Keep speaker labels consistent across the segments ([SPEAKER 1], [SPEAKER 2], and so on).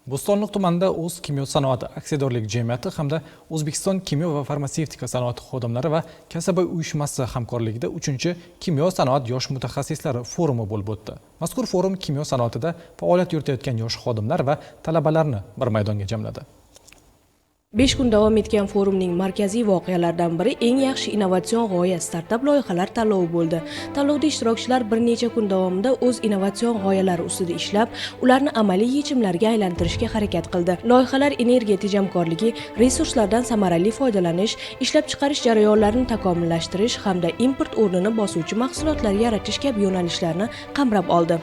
[SPEAKER 1] Bo'stonliq tumanida O'z kimyo sanoati aksiyadorlik jamiyati hamda O'zbekiston kimyo va farmatsevtika sanoati xodimlari va kasaba uyushmasi hamkorligida 3-kimyo sanoat yosh mutaxassislari forumi bo'lib o'tdi. Mazkur forum kimyo sanoatida faoliyat yuritayotgan yosh xodimlar va talabalarni bir maydonga jamladi.
[SPEAKER 2] 5 kun davom etgan forumning markaziy voqealaridan biri eng yaxshi innovatsion g'oya startap loyihalar tanlovi bo'ldi. Tanlovda ishtirokchilar bir necha kun davomida o'z innovatsion g'oyalari ustida ishlab, ularni amaliy yechimlarga aylantirishga harakat qildi. Loyihalar energiya tejamkorligi, resurslardan samarali foydalanish, ishlab chiqarish jarayonlarini takomillashtirish hamda import o'rnini bosuvchi mahsulotlar yaratish kabi yo'nalishlarni qamrab oldi.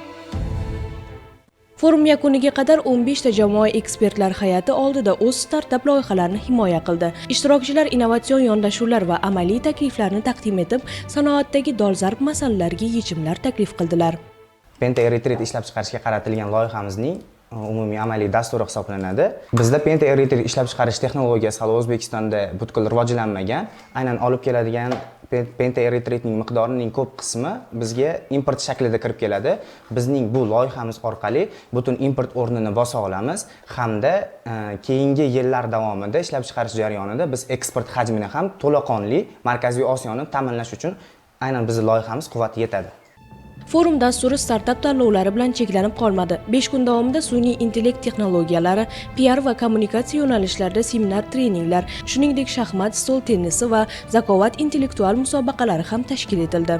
[SPEAKER 2] Forum yakuniga qadar 15 ta jamoa ekspertlar hay'ati oldida o'z startap loyihalarini himoya qildi. Ishtirokchilar innovatsion yondashuvlar va amaliy takliflarni taqdim etib, sanoatdagi dolzarb masalalarga yechimlar taklif qildilar.
[SPEAKER 3] Penta-eritrit ishlab chiqarishga qaratilgan loyihamizning umumiy amaliy dasturi hisoblanadi. Bizda penta-eritrit ishlab chiqarish texnologiyasi hali O'zbekistonda butkul rivojlanmagan. Aynan olib keladigan penta-eritritning miqdorining ko'p qismi bizga import shaklida kirib keladi. Bizning bu loyihamiz orqali butun import o'rnini bosa olamiz hamda keyingi yillar davomida ishlab chiqarish jarayonida biz eksport hajmini ham to'laqonli Markaziy Osiyoni ta'minlash uchun aynan bizning loyihamiz quvvat yetadi.
[SPEAKER 2] Forum dasturi startap tanlovlari bilan cheklanib qolmadi. 5 kun davomida sun'iy intellekt texnologiyalari, PR va kommunikatsiya yo'nalishlarida seminar-treninglar, shuningdek shaxmat, stol tennisi va zakovat intellektual musobaqalari ham tashkil etildi.